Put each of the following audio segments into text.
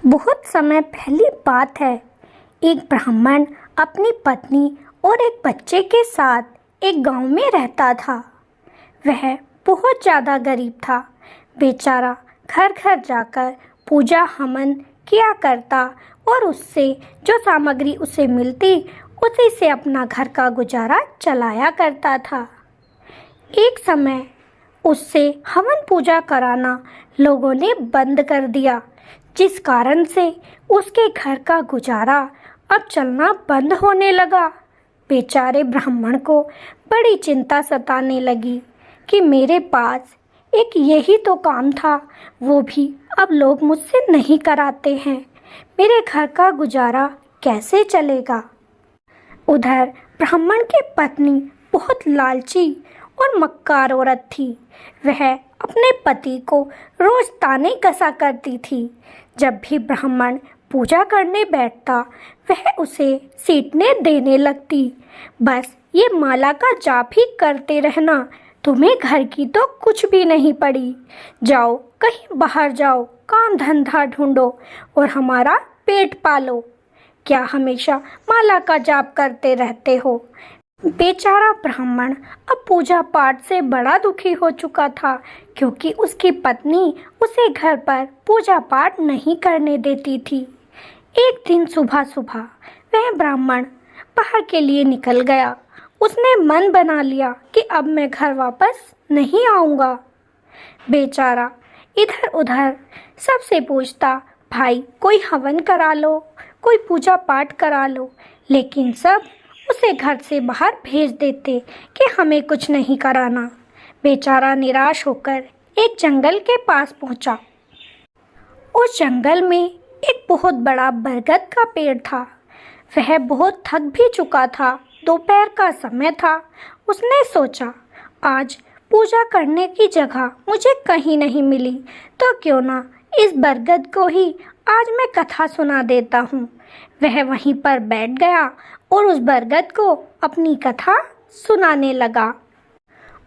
बहुत समय पहली बात है। एक ब्राह्मण अपनी पत्नी और एक बच्चे के साथ एक गांव में रहता था। वह बहुत ज़्यादा गरीब था। बेचारा घर घर जाकर पूजा हवन किया करता और उससे जो सामग्री उसे मिलती उसी से अपना घर का गुजारा चलाया करता था। एक समय उससे हवन पूजा कराना लोगों ने बंद कर दिया, जिस कारण से उसके घर का गुजारा अब चलना बंद होने लगा। बेचारे ब्राह्मण को बड़ी चिंता सताने लगी कि मेरे पास एक यही तो काम था, वो भी अब लोग मुझसे नहीं कराते हैं। मेरे घर का गुजारा कैसे चलेगा। उधर ब्राह्मण की पत्नी बहुत लालची और मक्कार औरत थी। वह अपने पति को रोज ताने कसा करती थी। जब भी ब्राह्मण पूजा करने बैठता वह उसे सीटने देने लगती। बस ये माला का जाप ही करते रहना, तुम्हें घर की तो कुछ भी नहीं पड़ी। जाओ कहीं बाहर जाओ, काम धंधा ढूंढो और हमारा पेट पालो। क्या हमेशा माला का जाप करते रहते हो। बेचारा ब्राह्मण अब पूजा पाठ से बड़ा दुखी हो चुका था, क्योंकि उसकी पत्नी उसे घर पर पूजा पाठ नहीं करने देती थी। एक दिन सुबह सुबह वह ब्राह्मण बाहर के लिए निकल गया। उसने मन बना लिया कि अब मैं घर वापस नहीं आऊँगा। बेचारा इधर उधर सबसे पूछता, भाई कोई हवन करा लो, कोई पूजा पाठ करा लो, लेकिन सब उसे घर से बाहर भेज देते कि हमें कुछ नहीं कराना। बेचारा निराश होकर एक जंगल के पास पहुंचा। उस जंगल में एक बहुत बड़ा बरगद का पेड़ था। वह बहुत थक भी चुका था। दोपहर का समय था। उसने सोचा, आज पूजा करने की जगह मुझे कहीं नहीं मिली, तो क्यों ना इस बरगद को ही आज मैं कथा सुना देता हूँ। वह वहीं पर बैठ गया और उस बरगद को अपनी कथा सुनाने लगा।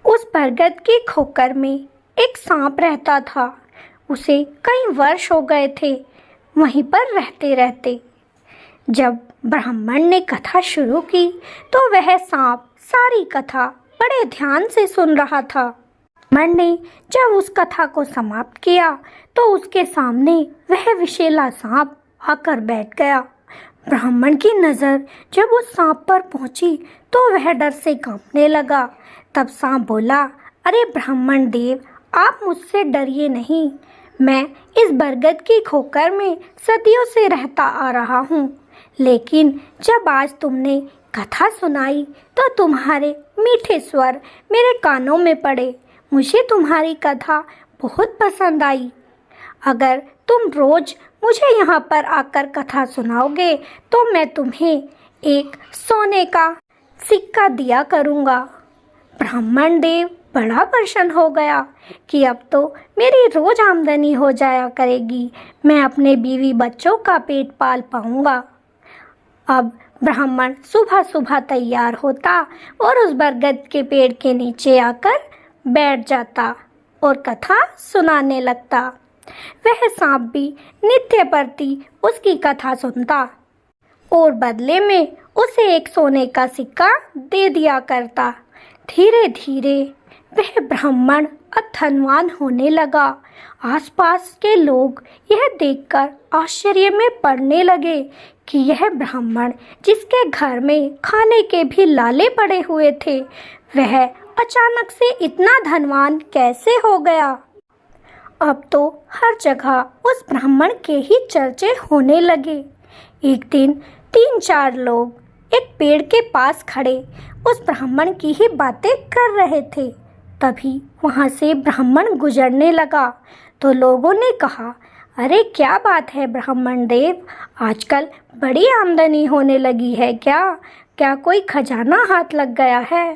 उस बरगद की खोकर में एक सांप रहता था। उसे कई वर्ष हो गए थे वहीं पर रहते रहते। जब ब्राह्मण ने कथा शुरू की तो वह सांप सारी कथा बड़े ध्यान से सुन रहा था। ब्राह्मण ने जब उस कथा को समाप्त किया तो उसके सामने वह विषैला सांप आकर बैठ गया। ब्राह्मण की नज़र जब उस सांप पर पहुंची तो वह डर से कांपने लगा। तब सांप बोला, अरे ब्राह्मण देव, आप मुझसे डरिए नहीं। मैं इस बरगद की खोकर में सदियों से रहता आ रहा हूँ, लेकिन जब आज तुमने कथा सुनाई तो तुम्हारे मीठे स्वर मेरे कानों में पड़े। मुझे तुम्हारी कथा बहुत पसंद आई। अगर तुम रोज मुझे यहाँ पर आकर कथा सुनाओगे तो मैं तुम्हें एक सोने का सिक्का दिया करूँगा। ब्राह्मण देव बड़ा प्रसन्न हो गया कि अब तो मेरी रोज आमदनी हो जाया करेगी, मैं अपने बीवी बच्चों का पेट पाल पाऊँगा। अब ब्राह्मण सुबह सुबह तैयार होता और उस बरगद के पेड़ के नीचे आकर बैठ जाता और कथा सुनाने लगता। वह सांप भी नित्य प्रति उसकी कथा सुनता और बदले में उसे एक सोने का सिक्का दे दिया करता। धीरे धीरे वह ब्राह्मण धनवान होने लगा। आसपास के लोग यह देखकर आश्चर्य में पड़ने लगे कि यह ब्राह्मण, जिसके घर में खाने के भी लाले पड़े हुए थे, वह अचानक से इतना धनवान कैसे हो गया। अब तो हर जगह उस ब्राह्मण के ही चर्चे होने लगे। एक दिन 3-4 लोग एक पेड़ के पास खड़े उस ब्राह्मण की ही बातें कर रहे थे। तभी वहाँ से ब्राह्मण गुजरने लगा तो लोगों ने कहा, अरे क्या बात है ब्राह्मण देव, आजकल बड़ी आमदनी होने लगी है क्या कोई खजाना हाथ लग गया है।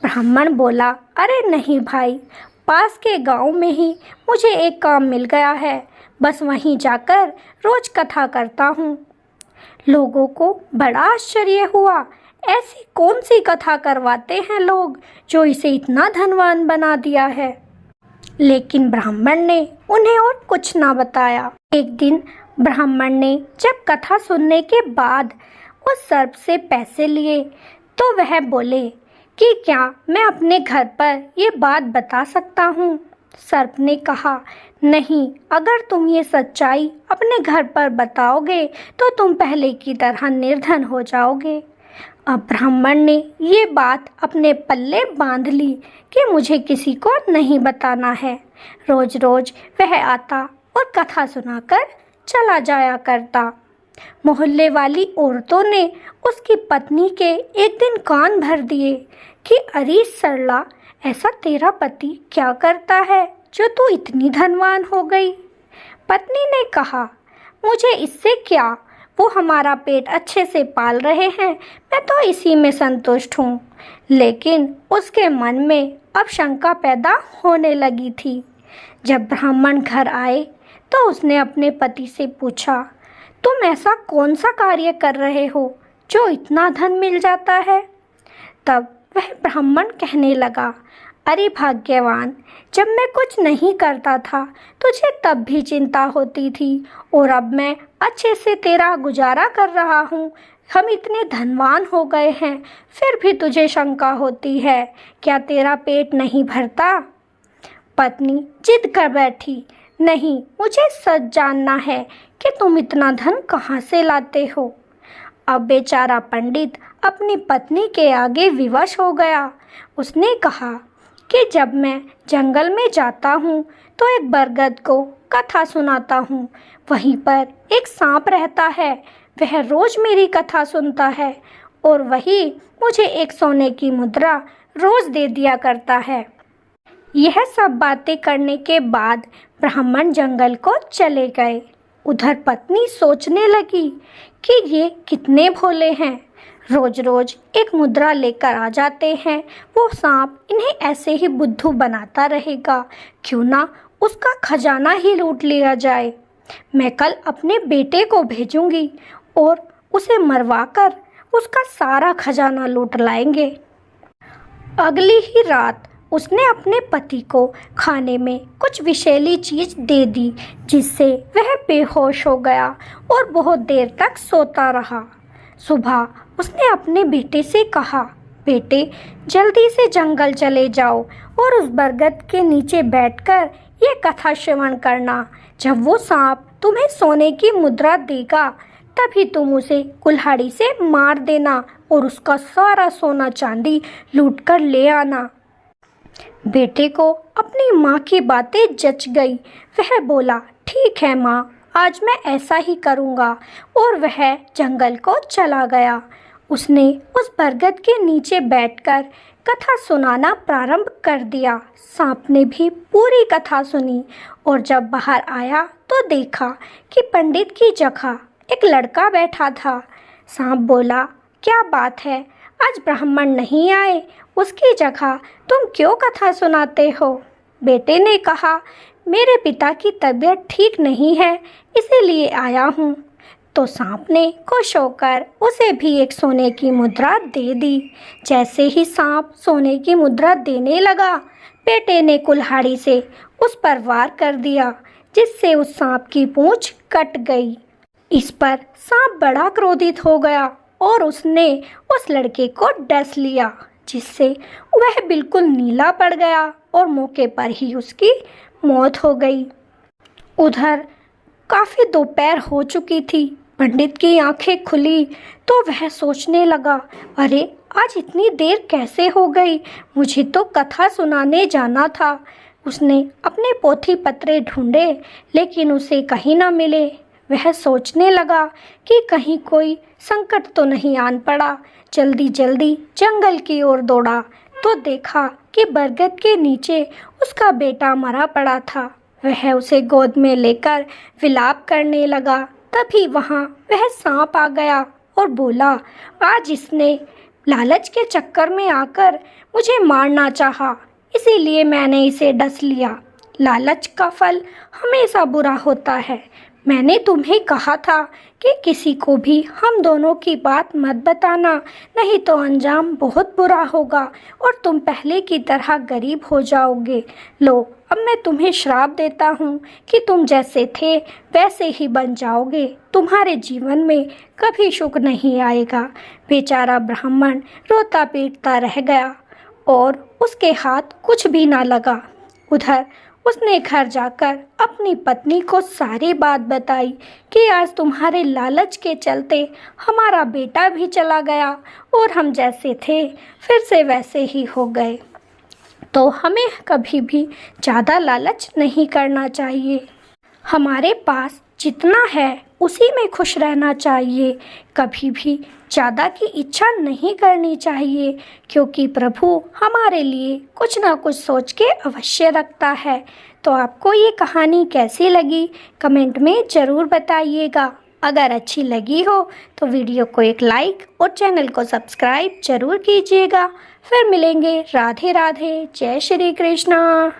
ब्राह्मण बोला, अरे नहीं भाई, पास के गांव में ही मुझे एक काम मिल गया है, बस वहीं जाकर रोज कथा करता हूँ। लोगों को बड़ा आश्चर्य हुआ। ऐसी कौन सी कथा करवाते हैं लोग जो इसे इतना धनवान बना दिया है। लेकिन ब्राह्मण ने उन्हें और कुछ ना बताया। एक दिन ब्राह्मण ने जब कथा सुनने के बाद उस सर्प से पैसे लिए तो वह बोले कि क्या मैं अपने घर पर ये बात बता सकता हूँ। सर्प ने कहा, नहीं, अगर तुम ये सच्चाई अपने घर पर बताओगे तो तुम पहले की तरह निर्धन हो जाओगे। अब ब्राह्मण ने ये बात अपने पल्ले बांध ली कि मुझे किसी को नहीं बताना है। रोज रोज वह आता और कथा सुनाकर चला जाया करता। मोहल्ले वाली औरतों ने उसकी पत्नी के एक दिन कान भर दिए कि अरे सरला, ऐसा तेरा पति क्या करता है जो तू इतनी धनवान हो गई। पत्नी ने कहा, मुझे इससे क्या, वो हमारा पेट अच्छे से पाल रहे हैं, मैं तो इसी में संतुष्ट हूँ। लेकिन उसके मन में अब शंका पैदा होने लगी थी। जब ब्राह्मण घर आए तो उसने अपने पति से पूछा, तुम ऐसा कौन सा कार्य कर रहे हो जो इतना धन मिल जाता है। तब वह ब्राह्मण कहने लगा, अरे भाग्यवान, जब मैं कुछ नहीं करता था तुझे तब भी चिंता होती थी और अब मैं अच्छे से तेरा गुजारा कर रहा हूँ। हम इतने धनवान हो गए हैं फिर भी तुझे शंका होती है, क्या तेरा पेट नहीं भरता। पत्नी जिद कर बैठी, नहीं, मुझे सच जानना है कि तुम इतना धन कहाँ से लाते हो। अब बेचारा पंडित अपनी पत्नी के आगे विवश हो गया। उसने कहा कि जब मैं जंगल में जाता हूँ तो एक बरगद को कथा सुनाता हूँ। वहीं पर एक सांप रहता है, वह रोज मेरी कथा सुनता है और वही मुझे एक सोने की मुद्रा रोज दे दिया करता है। यह सब बातें करने के बाद ब्राह्मण जंगल को चले गए। उधर पत्नी सोचने लगी कि ये कितने भोले हैं, रोज रोज एक मुद्रा लेकर आ जाते हैं। वो सांप इन्हें ऐसे ही बुद्धू बनाता रहेगा, क्यों ना उसका खजाना ही लूट लिया जाए। मैं कल अपने बेटे को भेजूंगी और उसे मरवा कर उसका सारा खजाना लूट लाएंगे। अगली ही रात उसने अपने पति को खाने में कुछ विषैली चीज दे दी, जिससे वह बेहोश हो गया और बहुत देर तक सोता रहा। सुबह उसने अपने बेटे से कहा, बेटे, जल्दी से जंगल चले जाओ और उस बरगद के नीचे बैठकर ये कथा श्रवण करना। जब वो सांप तुम्हें सोने की मुद्रा देगा तभी तुम उसे कुल्हाड़ी से मार देना और उसका सारा सोना चांदी लूट कर ले आना। बेटे को अपनी माँ की बातें जच गई। वह बोला, ठीक है माँ, आज मैं ऐसा ही करूँगा, और वह जंगल को चला गया। उसने उस बरगद के नीचे बैठकर कथा सुनाना प्रारंभ कर दिया। सांप ने भी पूरी कथा सुनी और जब बाहर आया तो देखा कि पंडित की जगह एक लड़का बैठा था। सांप बोला, क्या बात है, आज ब्राह्मण नहीं आए, उसकी जगह तुम क्यों कथा सुनाते हो। बेटे ने कहा, मेरे पिता की तबीयत ठीक नहीं है, इसीलिए आया हूँ। तो सांप ने खुश होकर उसे भी एक सोने की मुद्रा दे दी। जैसे ही सांप सोने की मुद्रा देने लगा, बेटे ने कुल्हाड़ी से उस पर वार कर दिया, जिससे उस सांप की पूंछ कट गई। इस पर सांप बड़ा क्रोधित हो गया और उसने उस लड़के को डस लिया, जिससे वह बिल्कुल नीला पड़ गया और मौके पर ही उसकी मौत हो गई। उधर काफ़ी दोपहर हो चुकी थी। पंडित की आंखें खुली तो वह सोचने लगा, अरे आज इतनी देर कैसे हो गई, मुझे तो कथा सुनाने जाना था। उसने अपने पोथी पत्रे ढूंढे लेकिन उसे कहीं ना मिले। वह सोचने लगा कि कहीं कोई संकट तो नहीं आन पड़ा। जल्दी जल्दी जंगल की ओर दौड़ा तो देखा कि बरगद के नीचे उसका बेटा मरा पड़ा था। वह उसे गोद में लेकर विलाप करने लगा। तभी वहाँ वह सांप आ गया और बोला, आज इसने लालच के चक्कर में आकर मुझे मारना चाहा, इसीलिए मैंने इसे डस लिया। लालच का फल हमेशा बुरा होता है। मैंने तुम्हें कहा था कि किसी को भी हम दोनों की बात मत बताना, नहीं तो अंजाम बहुत बुरा होगा और तुम पहले की तरह गरीब हो जाओगे। लो, अब मैं तुम्हें श्राप देता हूँ कि तुम जैसे थे वैसे ही बन जाओगे। तुम्हारे जीवन में कभी सुख नहीं आएगा। बेचारा ब्राह्मण रोता पीटता रह गया और उसके हाथ कुछ भी ना लगा। उधर उसने घर जाकर अपनी पत्नी को सारी बात बताई कि आज तुम्हारे लालच के चलते हमारा बेटा भी चला गया और हम जैसे थे फिर से वैसे ही हो गए। तो हमें कभी भी ज़्यादा लालच नहीं करना चाहिए। हमारे पास जितना है उसी में खुश रहना चाहिए। कभी भी ज़्यादा की इच्छा नहीं करनी चाहिए, क्योंकि प्रभु हमारे लिए कुछ ना कुछ सोच के अवश्य रखता है। तो आपको ये कहानी कैसी लगी कमेंट में ज़रूर बताइएगा। अगर अच्छी लगी हो तो वीडियो को एक लाइक और चैनल को सब्सक्राइब जरूर कीजिएगा। फिर मिलेंगे। राधे राधे, जय श्री कृष्णा।